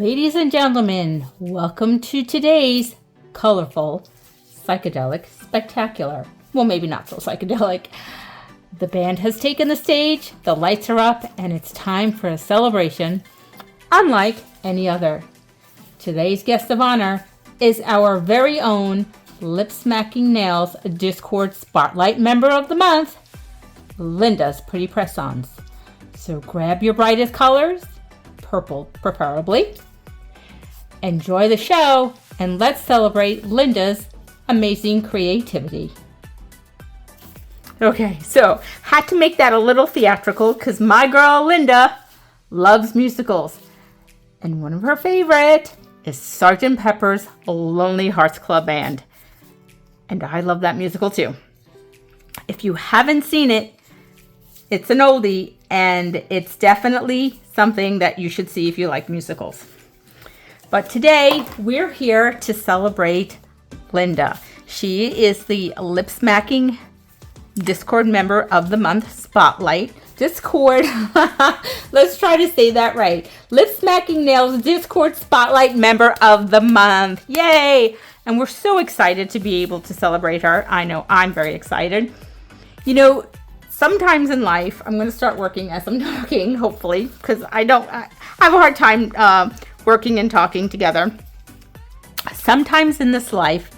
Ladies and gentlemen, welcome to today's colorful, psychedelic, spectacular. Well, maybe not so psychedelic. The band has taken the stage, the lights are up, and it's time for a celebration unlike any other. Today's guest of honor is our very own Lip Smacking Nails Discord Spotlight Member of the Month, Linda's Pretty Press-Ons. So grab your brightest colors, purple preferably. Enjoy the show, and let's celebrate Linda's amazing creativity. Okay, so had to make that a little theatrical because my girl Linda loves musicals. And one of her favorite is Sgt. Pepper's Lonely Hearts Club Band. And I love that musical too. If you haven't seen it, it's an oldie, and it's definitely something that you should see if you like musicals. But today, we're here to celebrate Linda. She is the Lip Smacking Discord Member of the Month Spotlight. Discord, let's try to say that right. Lip Smacking Nails Discord Spotlight Member of the Month. Yay! And we're so excited to be able to celebrate her. I know I'm very excited. You know, sometimes in life, I'm going to start working as I'm talking, hopefully, because I have a hard time working and talking together. Sometimes in this life,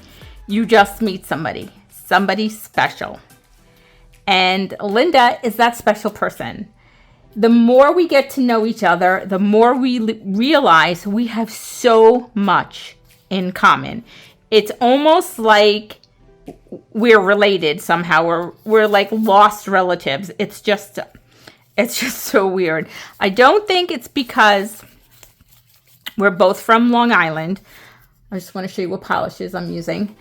you just meet somebody special. And Linda is that special person. The more we get to know each other, the more we realize we have so much in common. It's almost like we're related somehow. We're like lost relatives. It's just so weird. I don't think it's because we're both from Long Island. I just want to show you what polishes I'm using.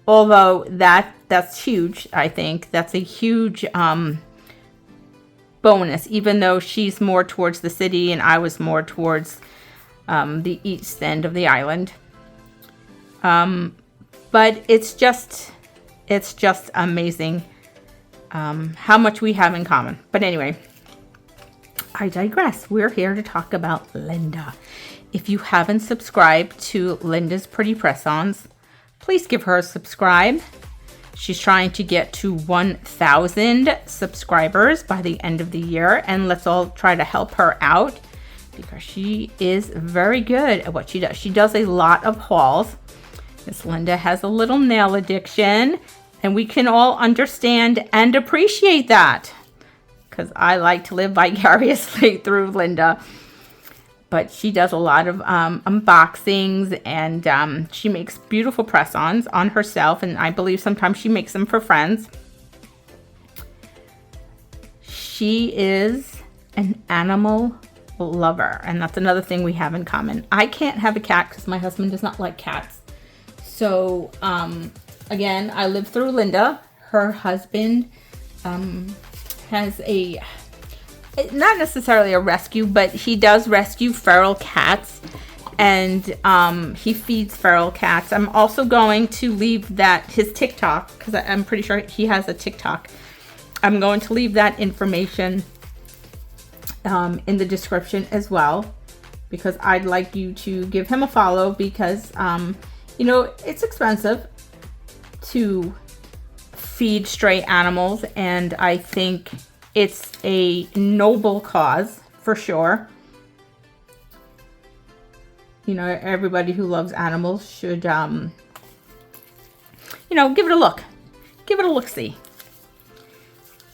Although that's huge, I think. That's a huge bonus, even though she's more towards the city and I was more towards the east end of the island. But it's just amazing how much we have in common. But anyway, I digress. We're here to talk about Linda. If you haven't subscribed to Linda's Pretty Press-Ons, please give her a subscribe. She's trying to get to 1,000 subscribers by the end of the year, and let's all try to help her out because she is very good at what she does. She does a lot of hauls. Miss Linda has a little nail addiction, and we can all understand and appreciate that because I like to live vicariously through Linda. But she does a lot of unboxings, and she makes beautiful press-ons on herself, and I believe sometimes she makes them for friends. She is an animal lover, and that's another thing we have in common. I can't have a cat because my husband does not like cats. So, again, I live through Linda. Her husband has not necessarily a rescue, but he does rescue feral cats, and he feeds feral cats. I'm also going to leave his TikTok, because I'm pretty sure he has a TikTok. I'm going to leave that information in the description as well, because I'd like you to give him a follow, because you know, it's expensive to feed stray animals, and I think it's a noble cause for sure. You know, everybody who loves animals should, you know, give it a look. Give it a look-see.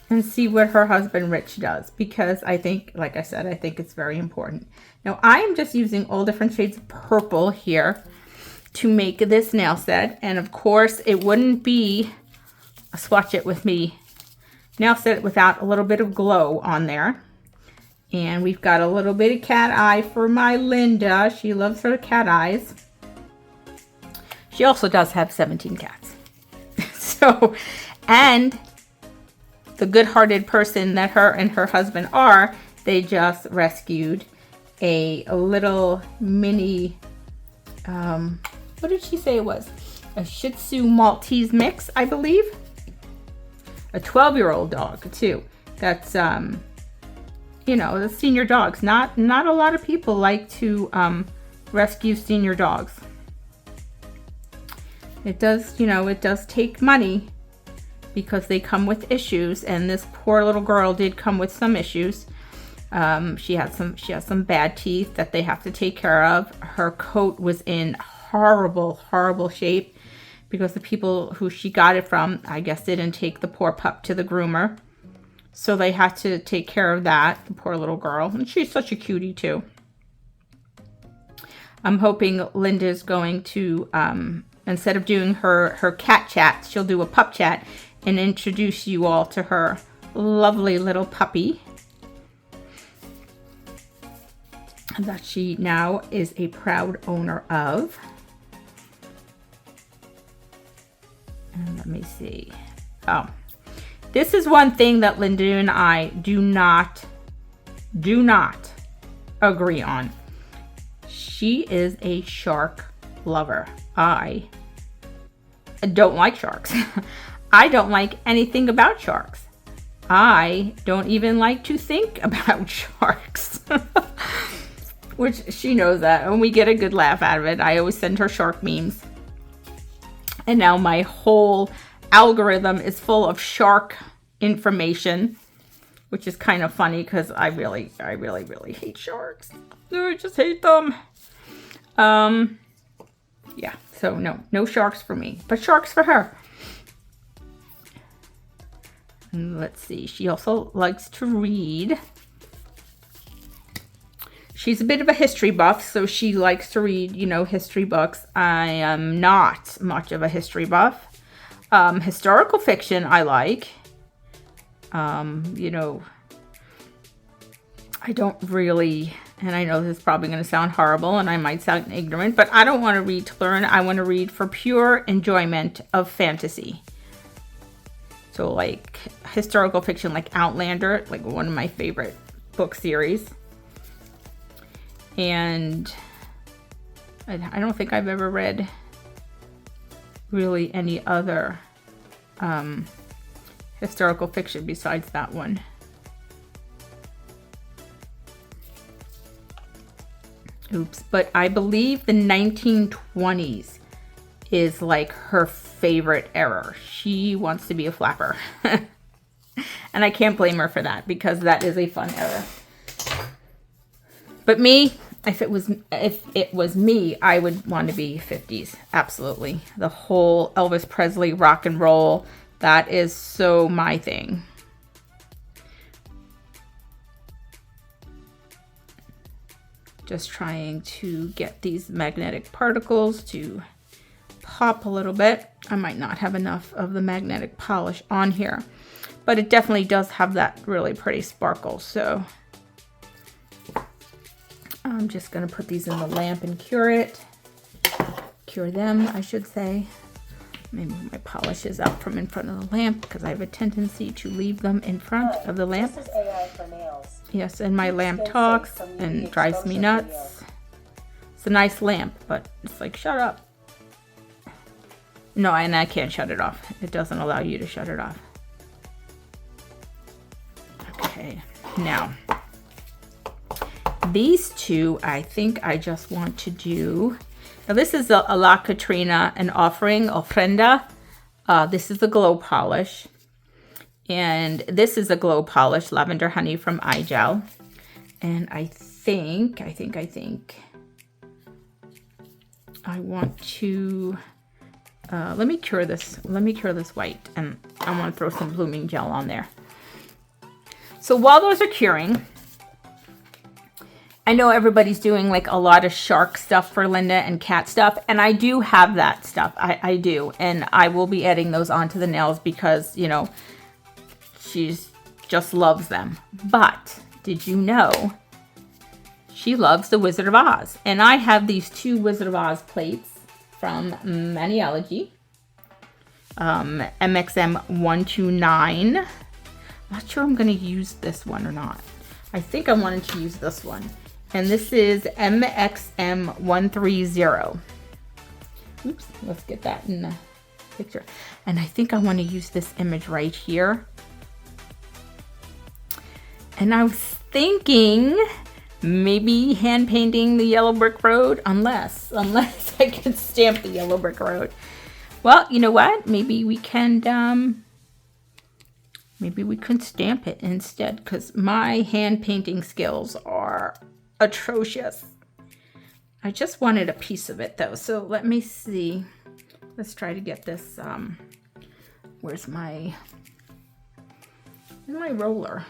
And see what her husband Rich does. Because I think, like I said, I think it's very important. Now, I am just using all different shades of purple here to make this nail set. And of course, it wouldn't be a Swatch It With Me nail set without a little bit of glow on there. And we've got a little bit of cat eye for my Linda. She loves her cat eyes. She also does have 17 cats. So, and the good-hearted person that her and her husband are, they just rescued a little mini, what did she say it was? A Shih Tzu Maltese mix, I believe. A 12-year-old dog, too. That's you know, the senior dogs. Not a lot of people like to rescue senior dogs. It does, you know, it does take money because they come with issues, and this poor little girl did come with some issues. She has some bad teeth that they have to take care of. Her coat was in horrible shape because the people who she got it from, I guess, didn't take the poor pup to the groomer. So they had to take care of that, the poor little girl. And she's such a cutie too. I'm hoping Linda's going to, instead of doing her cat chat, she'll do a pup chat and introduce you all to her lovely little puppy that she now is a proud owner of. And let me see. Oh, this is one thing that Linda and I do not agree on. She is a shark lover. I don't like sharks. I don't like anything about sharks. I don't even like to think about sharks. Which she knows that, and we get a good laugh out of it. I always send her shark memes. And now my whole algorithm is full of shark information, which is kind of funny because I really hate sharks. I just hate them. Yeah, so no sharks for me, but sharks for her. And let's see, she also likes to read. She's a bit of a history buff, so she likes to read, you know, history books. I am not much of a history buff. Historical fiction I like. You know, I don't really, and I know this is probably going to sound horrible and I might sound ignorant, but I don't want to read to learn. I want to read for pure enjoyment of fantasy. So like historical fiction, like Outlander, like one of my favorite book series. And I don't think I've ever read really any other historical fiction besides that one. Oops, but I believe the 1920s is like her favorite era. She wants to be a flapper. And I can't blame her for that because that is a fun era. But me, if it was me, I would want to be 50s. Absolutely. The whole Elvis Presley rock and roll, that is so my thing. Just trying to get these magnetic particles to pop a little bit. I might not have enough of the magnetic polish on here, but it definitely does have that really pretty sparkle. So I'm just going to put these in the lamp and cure them, I should say. Maybe my polish is out from in front of the lamp because I have a tendency to leave them in front of the lamp. This is AI for nails. Yes, and my lamp talks and drives me nuts. It's a nice lamp, but it's like, shut up. No, and I can't shut it off. It doesn't allow you to shut it off. Okay, now these two, I think I just want to do. Now this is a La Catrina, an ofrenda. This is a glow polish. And this is a glow polish, Lavender Honey from iGel. And I think I want to, let me cure this white, and I want to throw some blooming gel on there. So while those are curing, I know everybody's doing like a lot of shark stuff for Linda and cat stuff, and I do have that stuff. I do, and I will be adding those onto the nails because, you know, she just loves them. But did you know she loves the Wizard of Oz? And I have these two Wizard of Oz plates from Maniology, MXM 129. Not sure I'm going to use this one or not. I think I wanted to use this one. And this is MXM 130. Oops, let's get that in the picture. And I think I want to use this image right here. And I was thinking maybe hand painting the yellow brick road, unless I can stamp the yellow brick road. Well, you know what? Maybe we can stamp it instead, because my hand painting skills are atrocious. I just wanted a piece of it though, so let me see. Let's try to get this. Where's my roller?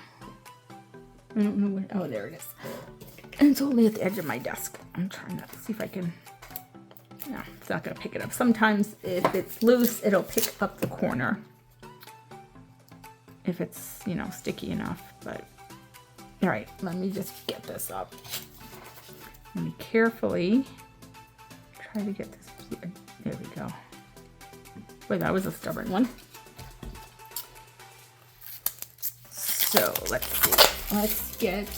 I don't know where. Oh, there it is. And it's only at the edge of my desk. I'm trying to see if I can. No, it's not going to pick it up. Sometimes if it's loose, it'll pick up the corner. If it's, you know, sticky enough. But all right, let me just get this up. Let me carefully try to get this. There we go. Boy, that was a stubborn one. So let's see. Let's get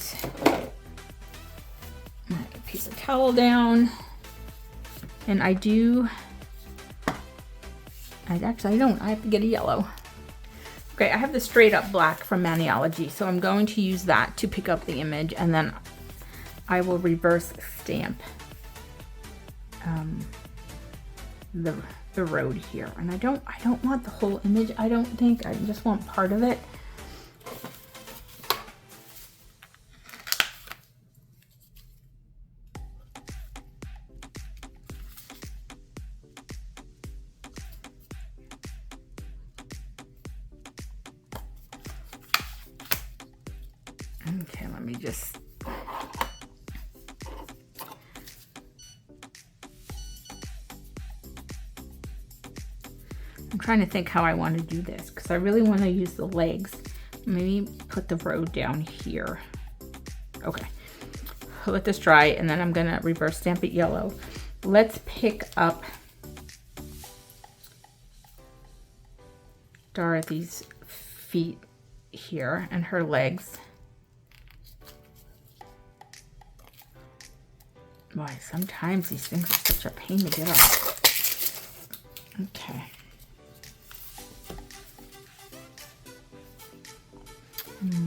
a piece of towel down. And I don't. I have to get a yellow. Okay, I have the straight up black from Maniology, so I'm going to use that to pick up the image, and then I will reverse stamp the road here. And I don't want the whole image, I don't think. I just want part of it. Okay, let me just. I'm trying to think how I want to do this, because I really want to use the legs. Maybe put the road down here. Okay, I'll let this dry, and then I'm gonna reverse stamp it yellow. Let's pick up Dorothy's feet here and her legs. Boy, sometimes these things are such a pain to get off. Okay.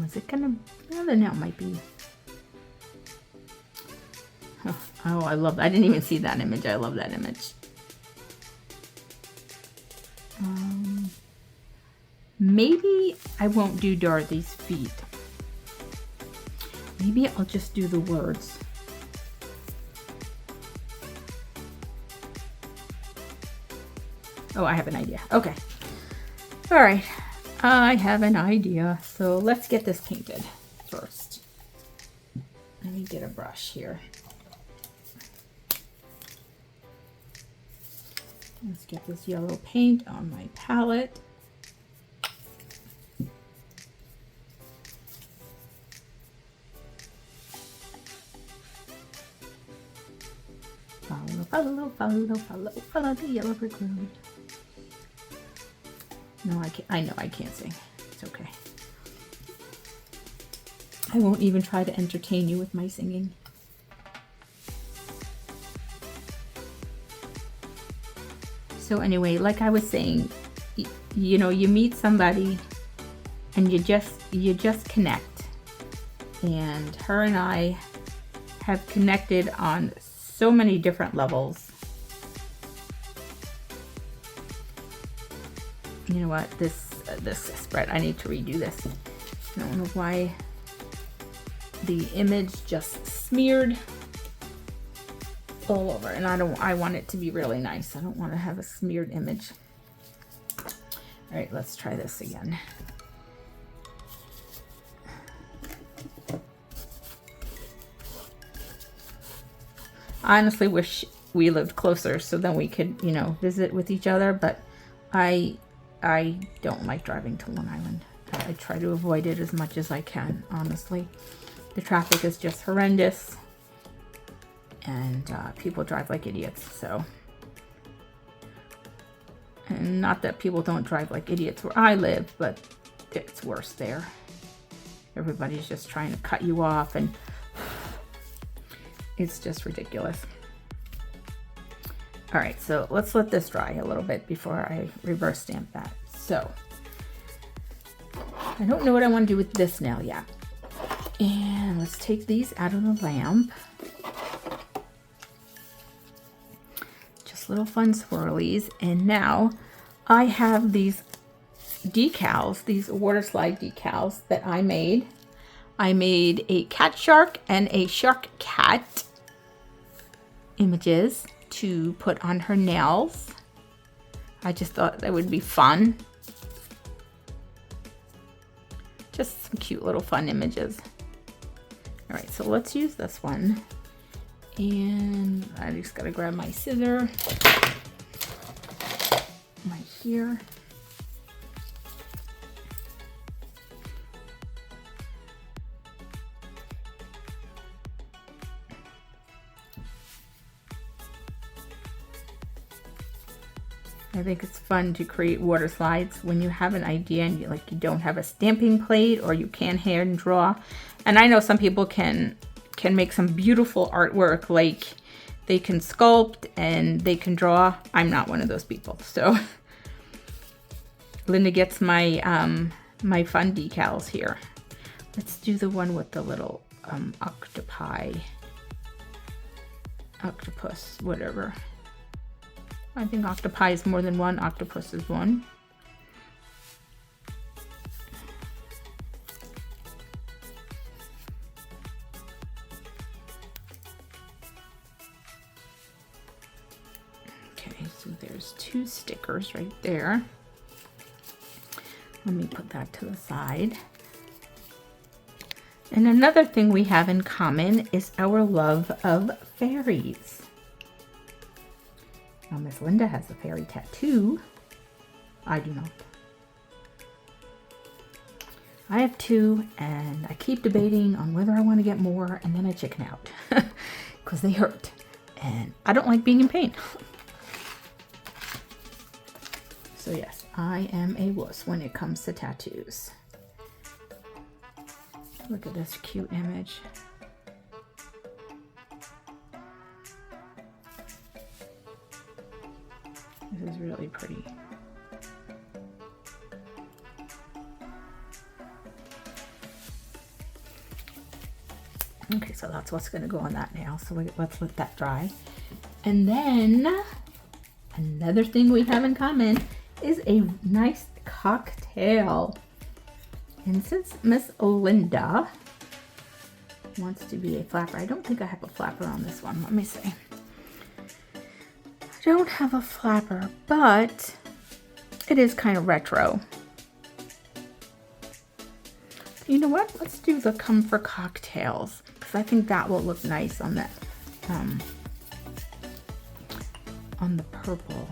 Is it gonna, well, the nail might be. Oh, I love, I didn't even see that image. I love that image. Maybe I won't do Dorothy's feet. Maybe I'll just do the words. Oh, I have an idea. Okay. All right. I have an idea. So let's get this painted first. Let me get a brush here. Let's get this yellow paint on my palette. Follow the yellow brick road. No, I can't. I know I can't sing. It's okay. I won't even try to entertain you with my singing. So anyway, like I was saying, you know, you meet somebody and you just connect. And her and I have connected on so many different levels. You know what, this spread, I need to redo this. I don't know why the image just smeared all over, and I want it to be really nice. I don't want to have a smeared image. All right, let's try this again. I honestly wish we lived closer so then we could, you know, visit with each other, but I don't like driving to Long Island. I try to avoid it as much as I can, honestly. The traffic is just horrendous, and people drive like idiots, so. And not that people don't drive like idiots where I live, but it's worse there. Everybody's just trying to cut you off, and it's just ridiculous. All right, so let's let this dry a little bit before I reverse stamp that. So I don't know what I want to do with this nail yet. And let's take these out of the lamp. Just little fun swirlies. And now I have these decals, these water slide decals that I made. I made a cat shark and a shark cat images to put on her nails. I just thought that would be fun. Just some cute little fun images. All right, so let's use this one. And I just gotta grab my scissor right here. I think it's fun to create water slides when you have an idea and you don't have a stamping plate, or you can't hand draw. And I know some people can make some beautiful artwork, like they can sculpt and they can draw. I'm not one of those people. So Linda gets my my fun decals here. Let's do the one with the little octopus, whatever. I think octopi is more than one, octopus is one. Okay, so there's 2 stickers right there. Let me put that to the side. And another thing we have in common is our love of fairies. Now, Miss Linda has a fairy tattoo. I do not. I have 2, and I keep debating on whether I want to get more, and then I chicken out because they hurt, and I don't like being in pain. So yes, I am a wuss when it comes to tattoos. Look at this cute image. This is really pretty. Okay, so that's what's going to go on that nail. So let's let that dry. And then another thing we have in common is a nice cocktail. And since Miss Linda wants to be a flapper, I don't think I have a flapper on this one. Let me see. I don't have a flapper, but it is kind of retro. You know what? Let's do the comfort cocktails, because I think that will look nice on that, on the purple.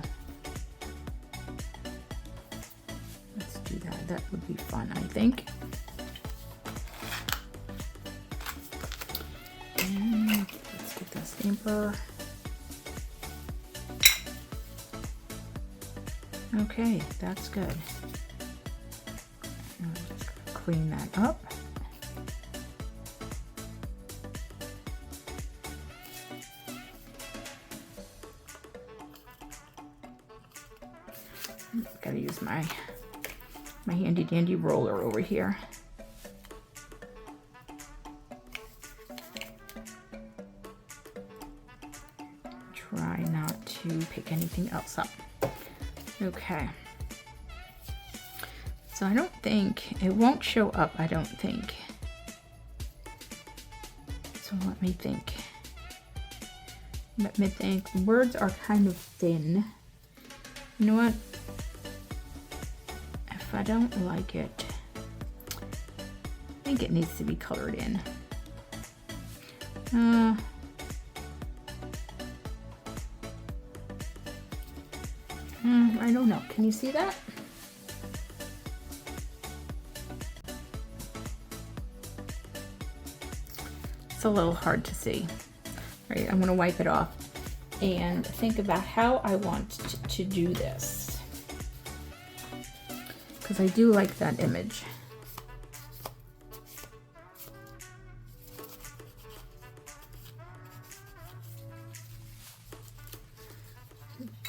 Let's do that. That would be fun, I think. And let's get the stamper. Okay, that's good. Let's clean that up. Gotta use my handy dandy roller over here. Try not to pick anything else up. Okay, so I don't think, it won't show up, I don't think. So let me think. Let me think. The words are kind of thin. You know what? If I don't like it, I think it needs to be colored in. I don't know. Can you see that? It's a little hard to see. All right, I'm going to wipe it off and think about how I want to do this, because I do like that image.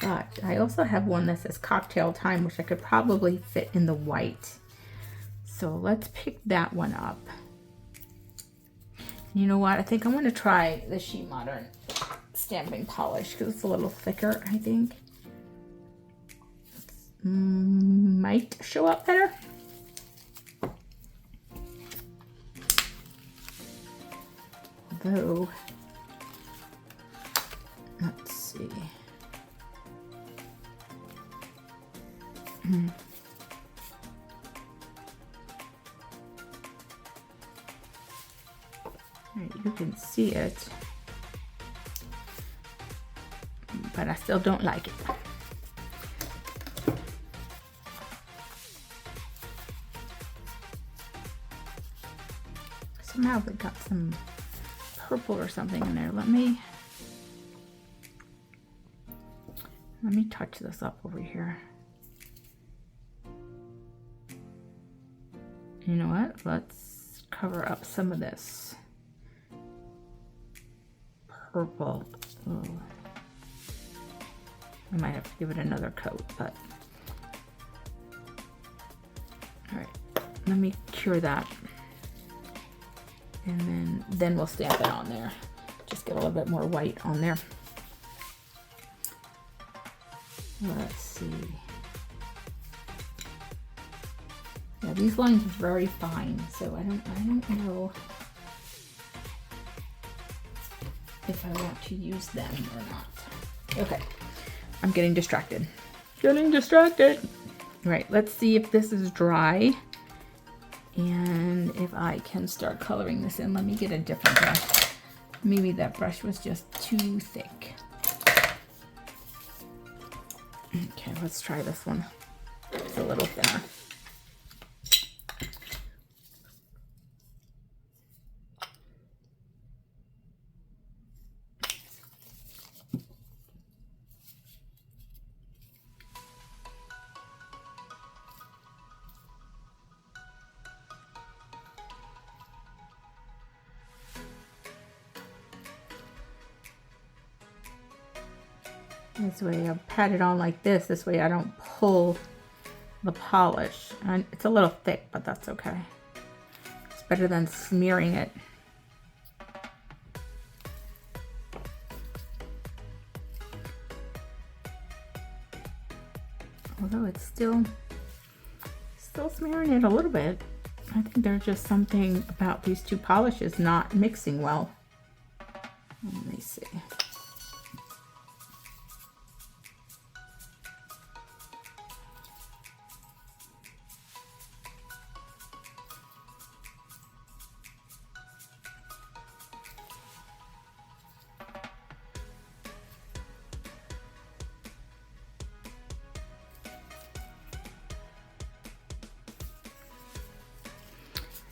But I also have one that says cocktail time, which I could probably fit in the white. So let's pick that one up. You know what? I think I'm going to try the She Modern stamping polish because it's a little thicker, I think. Might show up better. Although, let's see. You can see it, but I still don't like it. Somehow they got some purple or something in there. Let me touch this up over here. You know what? Let's cover up some of this purple. Ooh. I might have to give it another coat, but all right, let me cure that, and then we'll stamp it on there. Just get a little bit more white on there. Let's see. Yeah, these lines are very fine, so I don't know if I want to use them or not. Okay, I'm getting distracted. Right, let's see if this is dry and if I can start coloring this in. Let me get a different brush. Maybe that brush was just too thick. Okay, let's try this one. It's a little thinner. This way I'll pat it on like this. This way I don't pull the polish. And it's a little thick, but that's okay. It's better than smearing it. Although it's still smearing it a little bit. I think there's just something about these two polishes not mixing well. Let me see.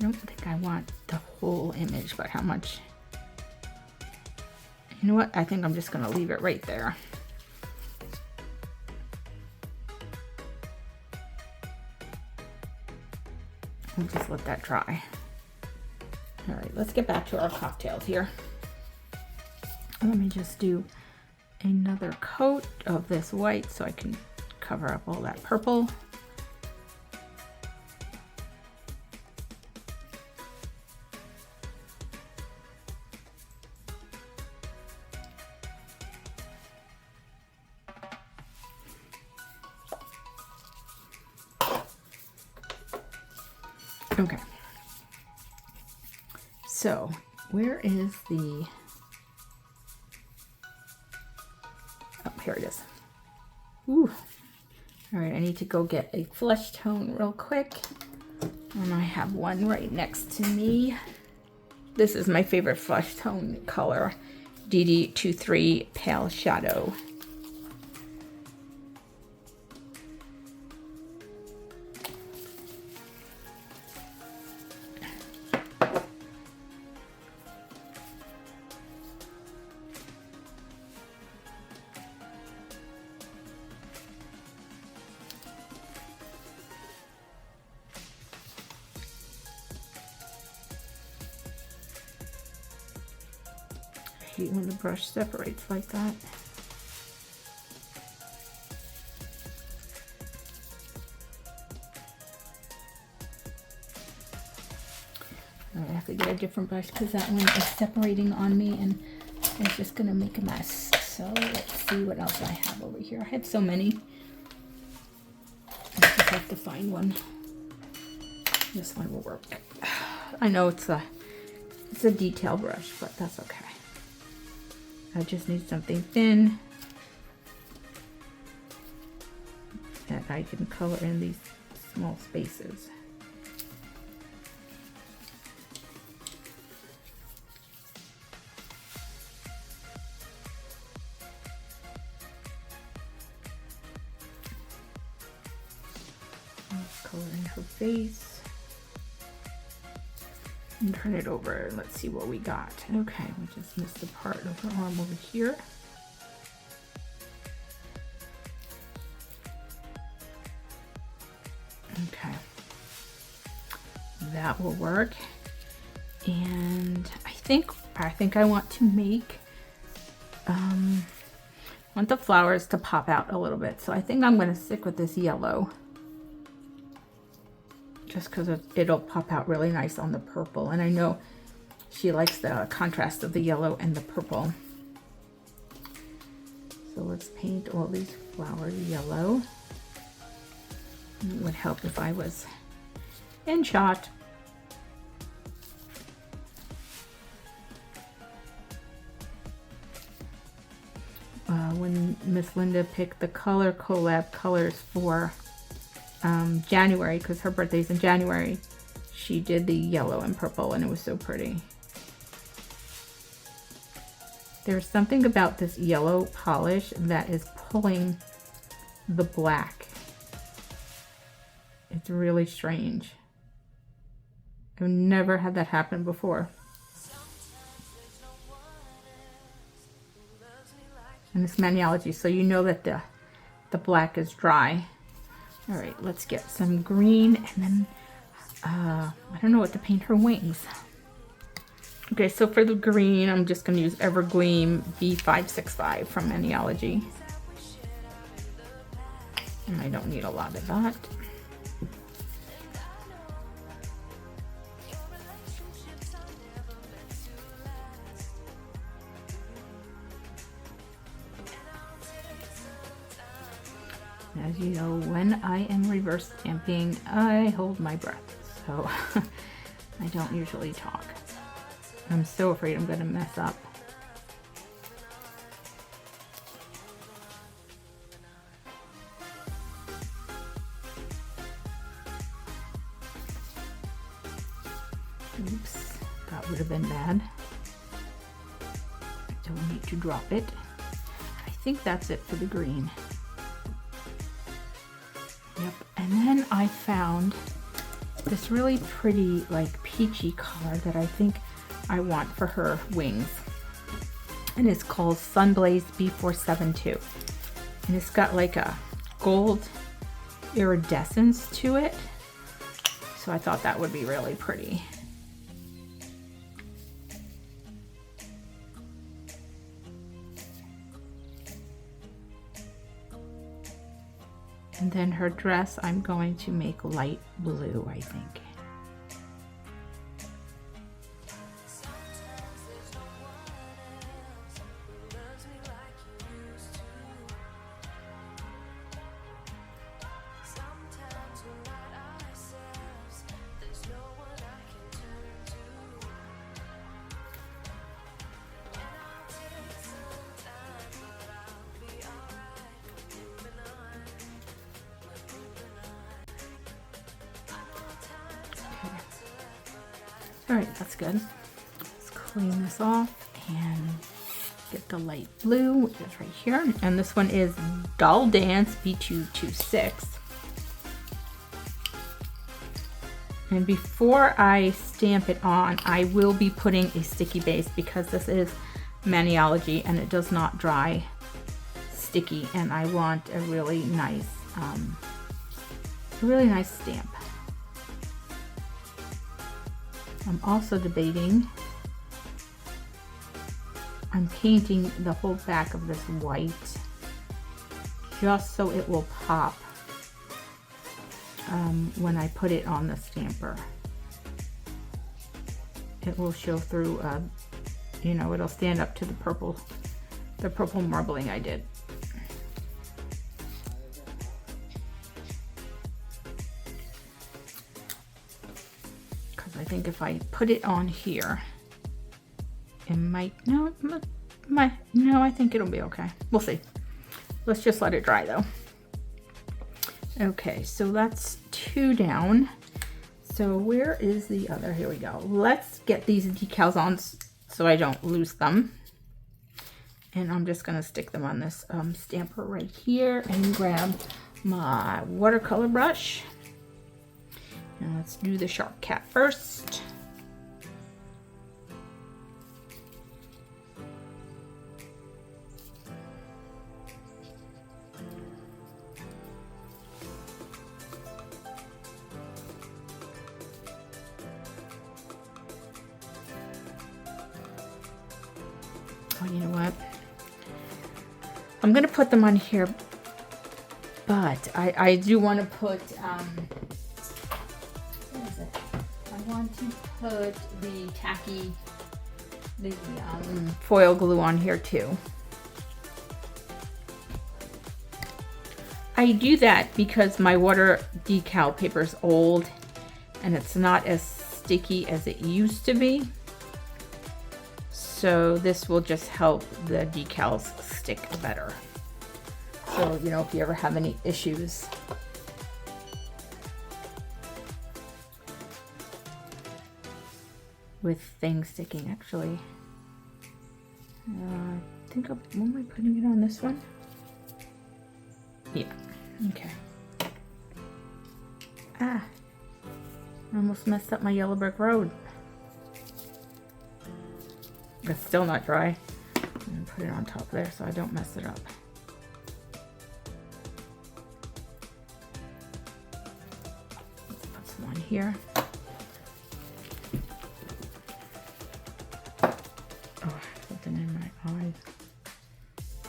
I don't think I want the whole image, but how much? You know what? I think I'm just going to leave it right there. I'll just let that dry. All right, let's get back to our cocktails here. Let me just do another coat of this white so I can cover up all that purple. Okay, so where is the, oh, here it is. Ooh. All right, I need to go get a flesh tone real quick. And I have one right next to me. This is my favorite flesh tone color, DD23 Pale Shadow. When the brush separates like that. I have to get a different brush because that one is separating on me and it's just gonna make a mess. So let's see what else I have over here. I had so many. I just have to find one. This one will work. I know it's a detail brush, but that's okay. I just need something thin that I can color in these small spaces. Color in her face and turn it over and let's see what we got. Okay, we just missed the part of her arm over here. Okay, that will work. And I think I want to make want the flowers to pop out a little bit, so I think I'm going to stick with this yellow just because it'll pop out really nice on the purple, and I know she likes the contrast of the yellow and the purple. So let's paint all these flowers yellow. It would help if I was in shot. When Miss Linda picked the color collab colors for January, because her birthday's in January, she did the yellow and purple and it was so pretty. There's something about this yellow polish that is pulling the black. It's really strange. I've never had that happen before. And it's Maniology, so you know that the black is dry. All right, let's get some green, and then I don't know what to paint her wings. Okay, so for the green, I'm just gonna use Evergleam B565 from Maniology. And I don't need a lot of that. As you know, when I am reverse stamping, I hold my breath, so I don't usually talk. I'm so afraid I'm going to mess up. Oops, that would have been bad. I don't need to drop it. I think that's it for the green. Yep, and then I found this really pretty, like, peachy color that I think I want for her wings. And it's called Sunblaze B472. And it's got like a gold iridescence to it. So I thought that would be really pretty. And then her dress, I'm going to make light blue, I think. All right, that's good. Let's clean this off and get the light blue, which is right here. And this one is Doll Dance B226. And before I stamp it on, I will be putting a sticky base because this is Maniology and it does not dry sticky. And I want a really nice stamp. I'm also debating I'm painting the whole back of this white just so it will pop when I put it on the stamper. it will show through, you know, it'll stand up to the purple marbling I did. Because I think if I put it on here, it might, no, I think it'll be okay. We'll see. Let's just let it dry though. Okay, so that's 2 down. So where is the other? Here we go. Let's get these decals on so I don't lose them. And I'm just gonna stick them on this stamper right here and grab my watercolor brush. Now let's do the shark cat first. Oh, you know what? I'm gonna put them on here, but I do want to put what is it? I want to put the tacky, the foil glue on here too. I do that because my water decal paper is old and it's not as sticky as it used to be. So this will just help the decals stick better. So, you know, if you ever have any issues. With things sticking, actually. I think am I putting it on this one? Yeah, okay. Ah, I almost messed up my yellow brick road. It's still not dry. I'm gonna put it on top there so I don't mess it up. Let's put some on here. Oh, something in my eyes.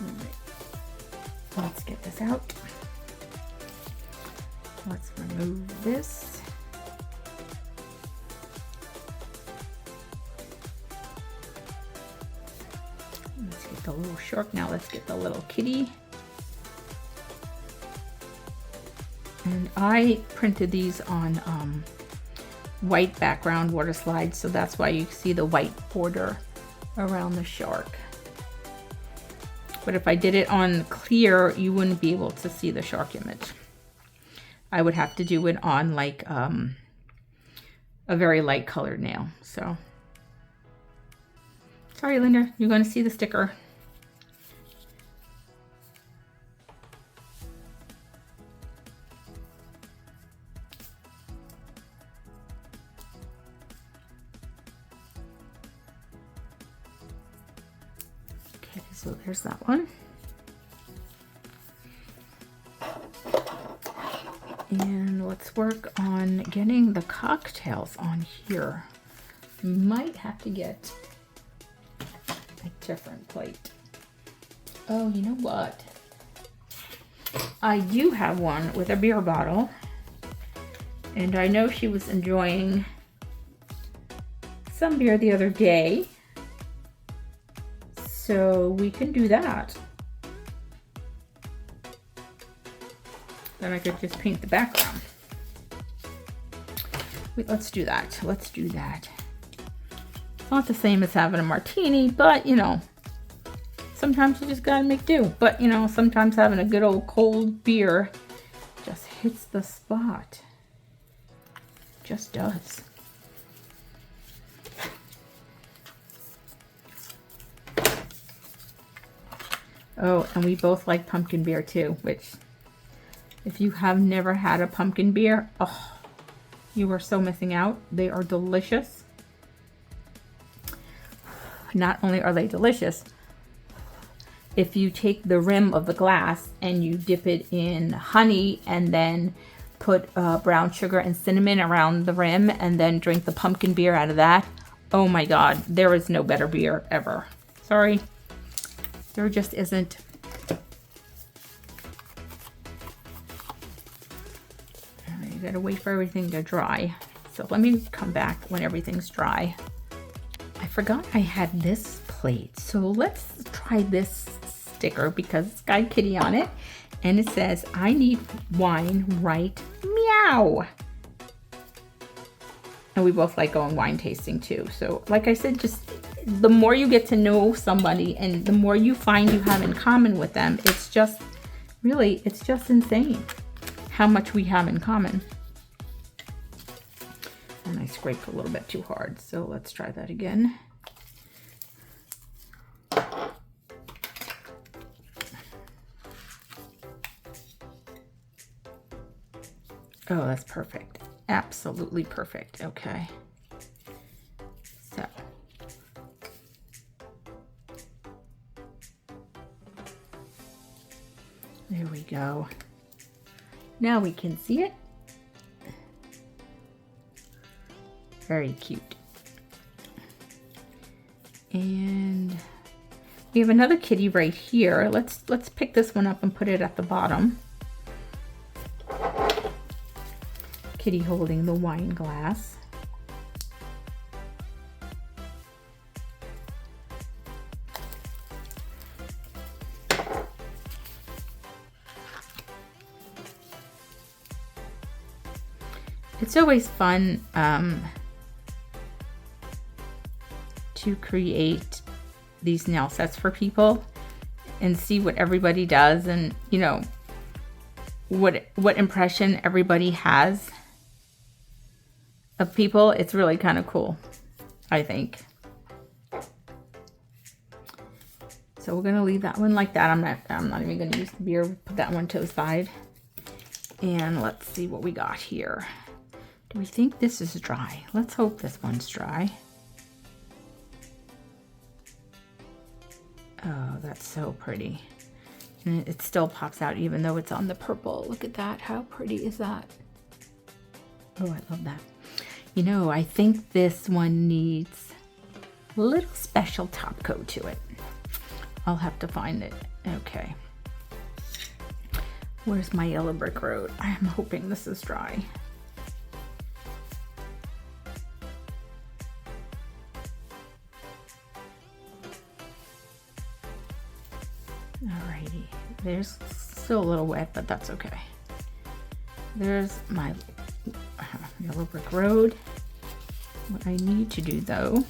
All right. Let's get this out. Let's remove this. Let's get the little shark. Now let's get the little kitty. And I printed these on white background water slides, so that's why you see the white border around the shark. But if I did it on clear, you wouldn't be able to see the shark image. I would have to do it on like a very light colored nail. So sorry, Linda, you're going to see the sticker. Okay, so there's that one. And let's work on getting the cocktails on here. Might have to get a different plate. Oh, you know what? I do have one with a beer bottle. And I know she was enjoying some beer the other day. So we can do that. Then I could just paint the background. Wait, let's do that. Let's do that. It's not the same as having a martini, but you know, sometimes you just gotta make do. But you know, sometimes having a good old cold beer just hits the spot. Just does. Oh, and we both like pumpkin beer too, which if you have never had a pumpkin beer, oh, you are so missing out. They are delicious. Not only are they delicious, if you take the rim of the glass and you dip it in honey and then put brown sugar and cinnamon around the rim and then drink the pumpkin beer out of that, oh my God, there is no better beer ever. Sorry, there just isn't. You gotta wait for everything to dry. So let me come back when everything's dry. forgot I had this plate. So let's try this sticker because it's got a kitty on it. And it says, I need wine right meow. And we both like going wine tasting too. So like I said, just the more you get to know somebody and the more you find you have in common with them, it's just really, it's just insane how much we have in common. And I scraped a little bit too hard. So let's try that again. Oh, that's perfect. Absolutely perfect. Okay. So. There we go. Now we can see it. Very cute. And we have another kitty right here. Let's pick this one up and put it at the bottom. Kitty holding the wine glass. It's always fun to create these nail sets for people and see what everybody does, and you know what impression everybody has of people. It's really kind of cool, I think. So we're gonna leave that one like that. I'm not even gonna use the beer. Put that one to the side. And let's see what we got here. Do we think this is dry? Let's hope this one's dry. Oh, that's so pretty. And it still pops out even though it's on the purple. Look at that. How pretty is that? Oh, I love that. You know, I think this one needs a little special top coat to it. I'll have to find it. Okay. Where's my yellow brick road? I'm hoping this is dry. Alrighty. There's still a little wet, but that's okay. There's my yellow brick road. What I need to do though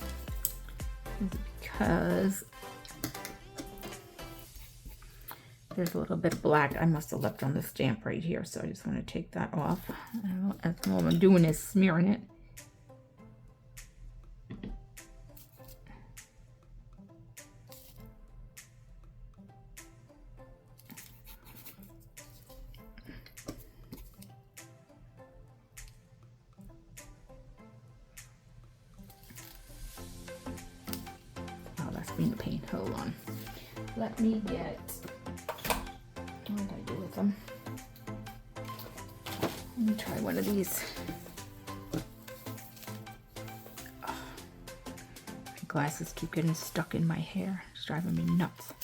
is, because there's a little bit of black I must have left on the stamp right here, so I just want to take that off. And all I'm doing is smearing it. The paint. Hold on. Let me get. What did I do with them? Let me try one of these. Oh, my glasses keep getting stuck in my hair. It's driving me nuts.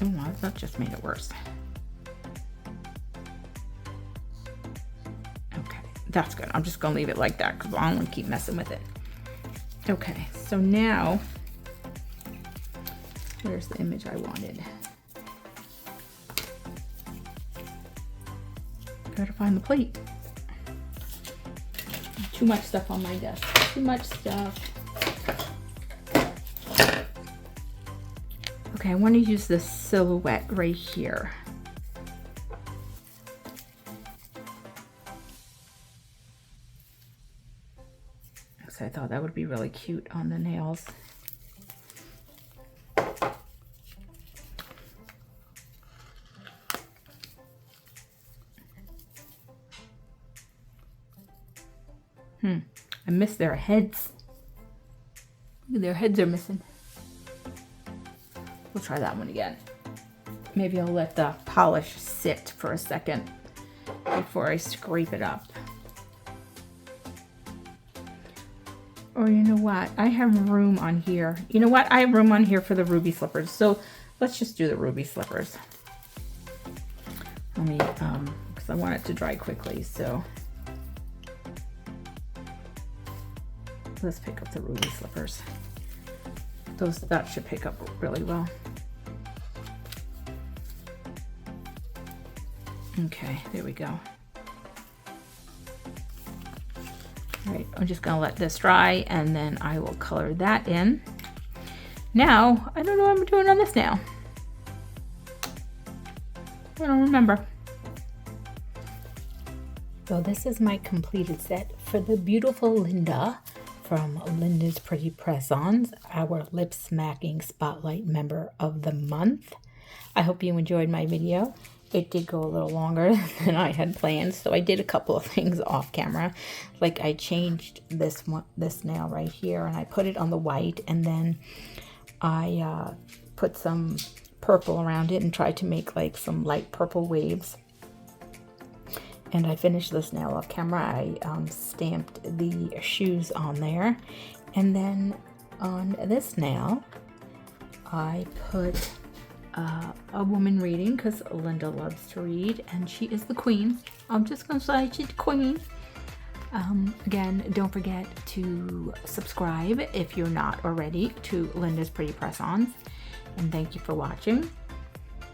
Oh, well, that just made it worse. Okay, that's good. I'm just gonna leave it like that because I don't want to keep messing with it. Okay, so now, where's the image I wanted? Gotta find the plate. Too much stuff on my desk. Too much stuff. Okay, I want to use this silhouette right here. I thought that would be really cute on the nails. I missed their heads. Their heads are missing. We'll try that one again. Maybe I'll let the polish sit for a second before I scrape it up. Or you know what? I have room on here. You know what? I have room on here for the ruby slippers. So let's just do the ruby slippers. Let me, because I want it to dry quickly. So let's pick up the ruby slippers. That should pick up really well. Okay, there we go. All right, I'm just gonna let this dry and then I will color that in. Now, I don't know what I'm doing on this nail. I don't remember. So this is my completed set for the beautiful Linda from Linda's Pretty Press-Ons, our lip smacking spotlight member of the month. I hope you enjoyed my video. It did go a little longer than I had planned, so I did a couple of things off camera. Like I changed this nail right here and I put it on the white, and then I put some purple around it and tried to make like some light purple waves. And I finished this nail off camera. I stamped the shoes on there. And then on this nail, I put a woman reading, because Linda loves to read and she is the queen. I'm just gonna say she's the queen. Again, don't forget to subscribe if you're not already to Linda's Pretty Press-Ons. And thank you for watching.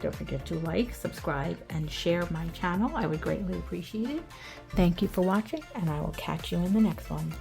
Don't forget to like, subscribe, and share my channel. I would greatly appreciate it. Thank you for watching, and I will catch you in the next one.